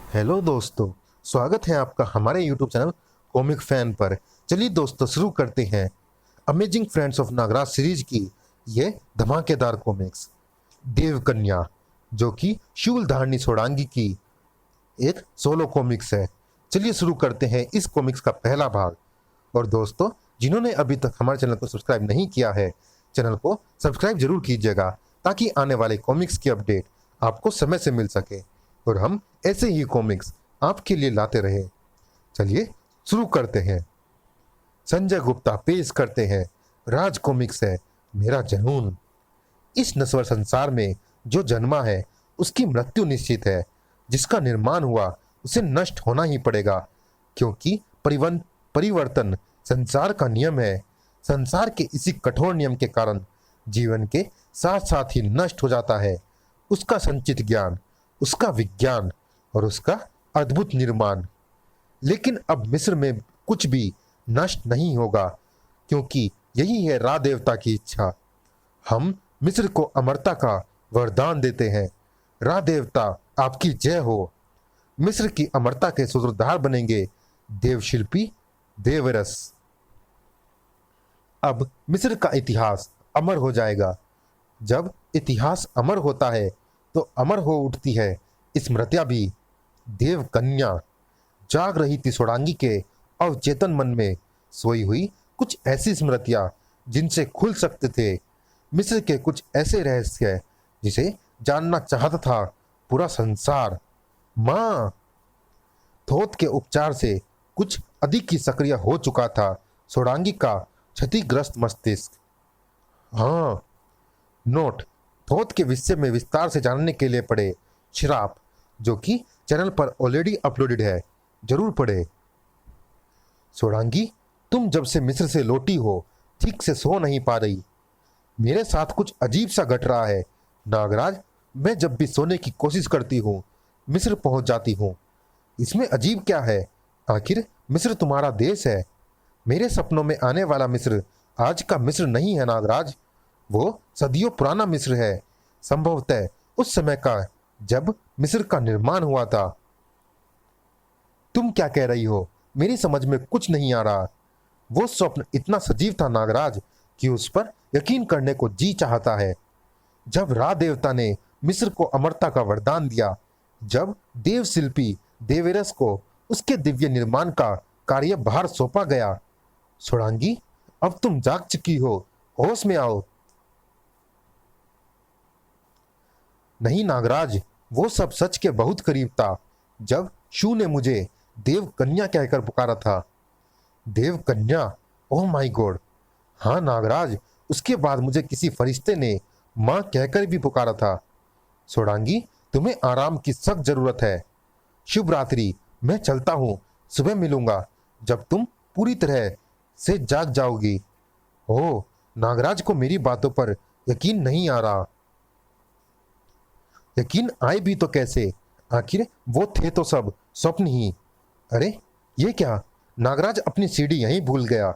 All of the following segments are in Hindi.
हेलो दोस्तों, स्वागत है आपका हमारे यूट्यूब चैनल कॉमिक फैन पर। चलिए दोस्तों, शुरू करते हैं amazing friends of Nagraj series की ये धमाकेदार कॉमिक्स देवकन्या, जो कि शूलधारणी सोडांगी की एक सोलो कॉमिक्स है। चलिए शुरू करते हैं इस कॉमिक्स का पहला भाग। और दोस्तों, जिन्होंने अभी तक हमारे चैनल को सब्सक्राइब नहीं किया है, चैनल को सब्सक्राइब जरूर कीजिएगा ताकि आने वाले कॉमिक्स की अपडेट आपको समय से मिल सके और हम ऐसे ही कॉमिक्स आपके लिए लाते रहे। चलिए शुरू करते हैं। संजय गुप्ता पेश करते हैं राज कॉमिक्स है मेरा जनून। इस नश्वर संसार में जो जन्मा है उसकी मृत्यु निश्चित है, जिसका निर्माण हुआ उसे नष्ट होना ही पड़ेगा, क्योंकि परिवर्तन संसार का नियम है। संसार के इसी कठोर नियम के कारण जीवन के साथ साथ ही नष्ट हो जाता है उसका संचित ज्ञान, उसका विज्ञान और उसका अद्भुत निर्माण। लेकिन अब मिस्र में कुछ भी नष्ट नहीं होगा, क्योंकि यही है रा देवता की इच्छा। हम मिस्र को अमरता का वरदान देते हैं। रा देवता आपकी जय हो। मिस्र की अमरता के सूत्रधार बनेंगे देवशिल्पी देवरस। अब मिस्र का इतिहास अमर हो जाएगा। जब इतिहास अमर होता है तो अमर हो उठती है स्मृतियां भी। देवकन्या जाग रही थी सोडांगी के अवचेतन मन में सोई हुई कुछ ऐसी स्मृतियां जिनसे खुल सकते थे मिस्र के कुछ ऐसे रहस्य जिसे जानना चाहता था पूरा संसार। मां थोथ के उपचार से कुछ अधिक ही सक्रिय हो चुका था सोडांगी का क्षतिग्रस्त मस्तिष्क। हाँ, नोट थोथ के विषय में विस्तार से जानने के लिए पढ़े श्राप, जो कि चैनल पर ऑलरेडी अपलोडेड है, जरूर पढ़े। सोडांगी, तुम जब से मिस्र से लौटी हो ठीक से सो नहीं पा रही। मेरे साथ कुछ अजीब सा घट रहा है नागराज। मैं जब भी सोने की कोशिश करती हूँ मिस्र पहुंच जाती हूँ। इसमें अजीब क्या है? आखिर मिस्र तुम्हारा देश है। मेरे सपनों में आने वाला मिस्र आज का मिस्र नहीं है नागराज, वो सदियों पुराना मिस्र है, संभवतः उस समय का जब मिस्र का निर्माण हुआ था। तुम क्या कह रही हो? मेरी समझ में कुछ नहीं आ रहा। वो स्वप्न इतना सजीव था नागराज कि उस पर यकीन करने को जी चाहता है। जब रा देवता ने मिस्र को अमरता का वरदान दिया, जब देव शिल्पी देवेरस को उसके दिव्य निर्माण का कार्यभार सौंपा गया। सोडांगी, अब तुम जाग चुकी हो, होश में आओ। नहीं नागराज, वो सब सच के बहुत करीब था जब शू ने मुझे देवकन्या कहकर पुकारा था। देवकन्या? Oh my God! हाँ नागराज, उसके बाद मुझे किसी फरिश्ते ने मां कहकर भी पुकारा था। सोडांगी, तुम्हें आराम की सख्त जरूरत है। शुभ रात्रि, मैं चलता हूँ। सुबह मिलूंगा जब तुम पूरी तरह से जाग जाओगी। ओह, नागराज को मेरी बातों पर यकीन नहीं आ रहा। यकीन आए भी तो कैसे? आखिर वो थे तो सब स्वप्न ही। अरे ये क्या? नागराज अपनी सीढ़ी यहीं भूल गया।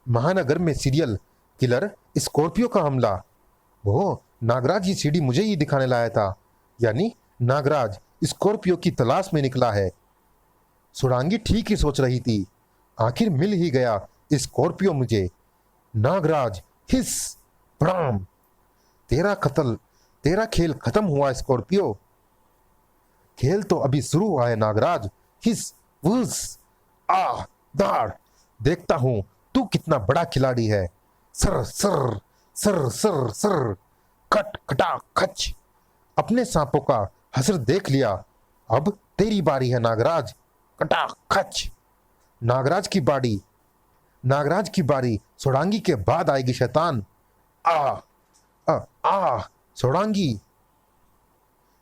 महानगर में सीरियल किलर स्कॉर्पियो का हमला। ओह, नागराज ये सीढ़ी मुझे ही दिखाने लाया था, यानी नागराज स्कॉर्पियो की तलाश में निकला है। सुरांगी ठीक ही सोच रही थी। आखिर मिल ही गया स्कॉर्पियो मुझे। नागराज हिस ब्राम, तेरा खेल खत्म हुआ स्कॉर्पियो। खेल तो अभी शुरू हुआ है नागराज। हिस वुस आ दाड़, देखता हूं तू कितना बड़ा खिलाड़ी है। Sir sir sir sir sir, खट खटा खच। अपने सांपों का हसर देख लिया, अब तेरी बारी है नागराज। कटा खच। नागराज की बारी सोडांगी के बाद आएगी शैतान। आ आ आ सोडांगी,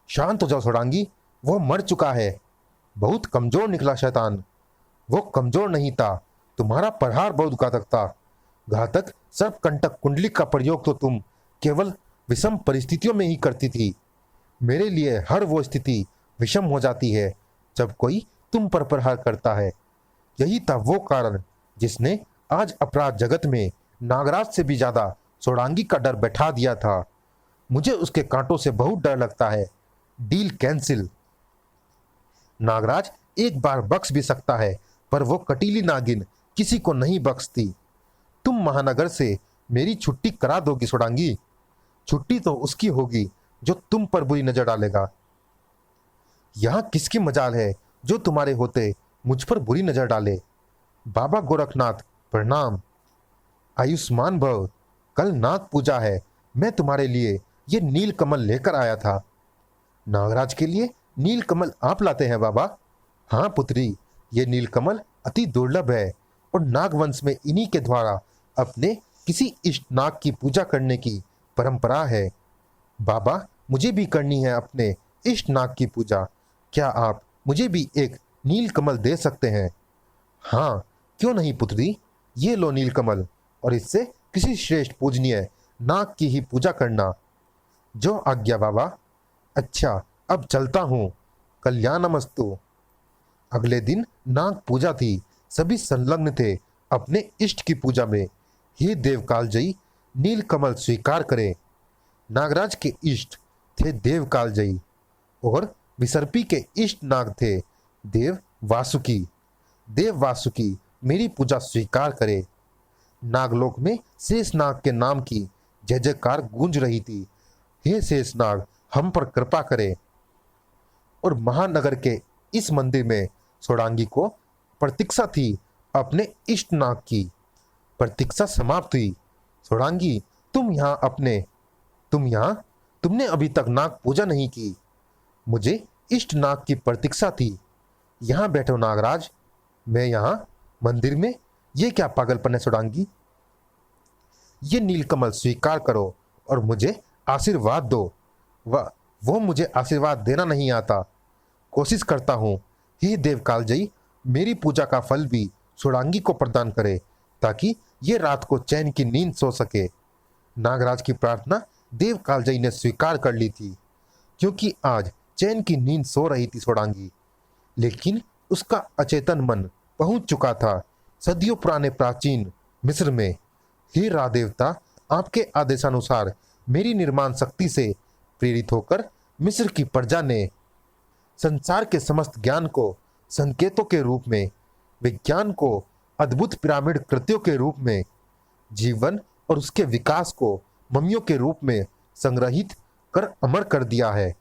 शांत हो जाओ सोडांगी, वो मर चुका है। बहुत कमजोर निकला शैतान। वो कमजोर नहीं था, तुम्हारा प्रहार बहुत घातक था। घातक सर्पकंटक कुंडली का प्रयोग तो तुम केवल विषम परिस्थितियों में ही करती थी। मेरे लिए हर वो स्थिति विषम हो जाती है जब कोई तुम पर प्रहार करता है। यही था वो कारण जिसने आज अपराध जगत में नागराज से भी ज्यादा सोडांगी का डर बैठा दिया था। मुझे उसके कांटों से बहुत डर लगता है। Deal cancel. नागराज एक बार बख्श भी सकता है, पर वो कटीली नागिन किसी को नहीं बख्शती। तुम महानगर से मेरी छुट्टी करा दोगी सोडांगी? छुट्टी तो उसकी होगी जो तुम पर बुरी नजर डालेगा। यहां किसकी मजाल है जो तुम्हारे होते मुझ पर बुरी नजर डाले? बाबा गोरखनाथ प्रणाम। आयुष्मान भव। कल नाग पूजा है, मैं तुम्हारे लिए ये नील कमल लेकर आया था। नागराज के लिए नील कमल आप लाते हैं बाबा? हाँ पुत्री, ये नील कमल अति दुर्लभ है और नागवंश में इन्हीं के द्वारा अपने किसी इष्ट नाग की पूजा करने की परंपरा है। बाबा, मुझे भी करनी है अपने इष्ट नाग की पूजा। क्या आप मुझे भी एक नील कमल दे सकते हैं? हाँ, क्यों नहीं पुत्री, ये लो नील कमल, और इससे किसी श्रेष्ठ पूजनीय नाग की ही पूजा करना। जो आज्ञा बाबा। अच्छा, अब चलता हूँ। कल्याणमस्तु। अगले दिन नाग पूजा थी। सभी संलग्न थे अपने इष्ट की पूजा में। हे देव कालजयी, नील कमल स्वीकार करे। नागराज के इष्ट थे देव कालजयी और विसर्पी के इष्ट नाग थे देव वासुकी। देव वासुकी मेरी पूजा स्वीकार करे। नागलोक में शेषनाग के नाम की जय जयकार गूंज रही थी। हे शेषनाग, हम पर कृपा करे। और महानगर के इस मंदिर में सोडांगी को प्रतीक्षा थी अपने इष्ट नाग की। प्रतीक्षा समाप्त हुई। सोडांगी, तुमने अभी तक नाग पूजा नहीं की। मुझे इष्ट नाग की प्रतीक्षा थी। यहाँ बैठो नागराज। मैं यहाँ मंदिर में? ये क्या पागलपन है सोडांगी? ये नीलकमल स्वीकार करो और मुझे आशीर्वाद दो। वो मुझे आशीर्वाद देना नहीं आता। कोशिश करता हूँ। हे देव कालजयी, मेरी पूजा का फल भी सोडांगी को प्रदान करे ताकि ये रात को चैन की नींद सो सके। नागराज की प्रार्थना देव कालजयी ने स्वीकार कर ली थी, क्योंकि आज चैन की नींद सो रही थी सोडांगी। लेकिन उसका अचेतन मन पहुंच चुका था सदियों पुराने प्राचीन मिस्र में। हे रा देवता, आपके आदेशानुसार मेरी निर्माण शक्ति से प्रेरित होकर मिस्र की प्रजा ने संसार के समस्त ज्ञान को संकेतों के रूप में, विज्ञान को अद्भुत पिरामिड कृतियों के रूप में, जीवन और उसके विकास को मम्मियों के रूप में संग्रहित कर अमर कर दिया है।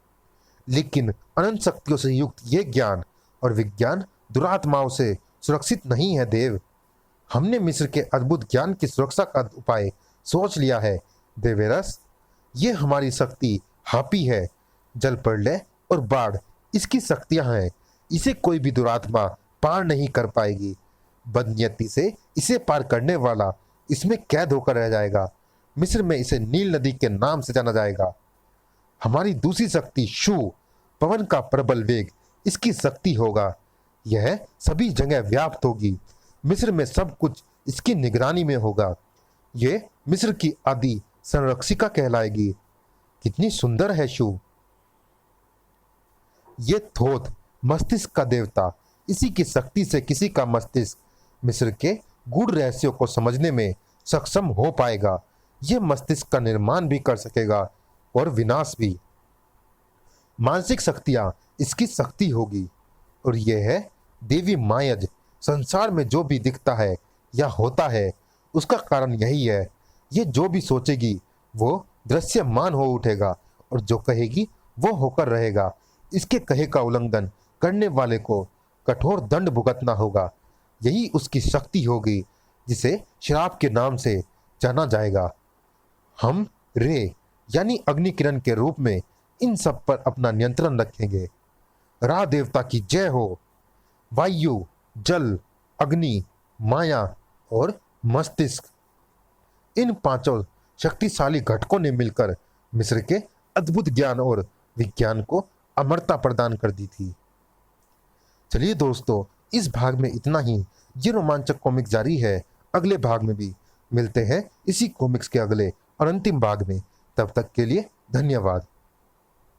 लेकिन अनंत शक्तियों से युक्त ये ज्ञान और विज्ञान दुरात्माओं से सुरक्षित नहीं है देव। हमने मिस्र के अद्भुत ज्ञान की सुरक्षा का उपाय सोच लिया है देवेरस। ये हमारी शक्ति हापी है। जल प्रलय और बाढ़ इसकी शक्तियां हैं। इसे कोई भी दुरात्मा पार नहीं कर पाएगी। बदनियती से इसे पार करने वाला इसमें कैद होकर रह जाएगा। मिस्र में इसे नील नदी के नाम से जाना जाएगा। हमारी दूसरी शक्ति शू, पवन का प्रबल वेग, इसकी शक्ति होगा। यह सभी जगह व्याप्त होगी। मिस्र में सब कुछ इसकी निगरानी में होगा। ये मिस्र की आदि संरक्षिका कहलाएगी। कितनी सुंदर है शू। ये थोथ, मस्तिष्क का देवता, इसी की शक्ति से किसी का मस्तिष्क मिस्र के गूढ़ रहस्यों को समझने में सक्षम हो पाएगा। यह मस्तिष्क का निर्माण भी कर सकेगा और विनाश भी। मानसिक शक्तियां इसकी शक्ति होगी। और यह है देवी मायज। संसार में जो भी दिखता है या होता है उसका कारण यही है। ये जो भी सोचेगी वो दृश्यमान हो उठेगा और जो कहेगी वो होकर रहेगा। इसके कहे का उल्लंघन करने वाले को कठोर दंड भुगतना होगा। यही उसकी शक्ति होगी जिसे श्राप के नाम से जाना जाएगा। हम रे यानी अग्नि किरण के रूप में इन सब पर अपना नियंत्रण रखेंगे। रा देवता की जय हो। वायु, जल, अग्नि, माया और मस्तिष्क, इन पांचों शक्तिशाली घटकों ने मिलकर मिस्र के अद्भुत ज्ञान और विज्ञान को अमरता प्रदान कर दी थी। चलिए दोस्तों, इस भाग में इतना ही। ये रोमांचक कॉमिक जारी है। अगले भाग में भी मिलते हैं इसी कॉमिक्स के अगले और अंतिम भाग में। तब तक के लिए धन्यवाद।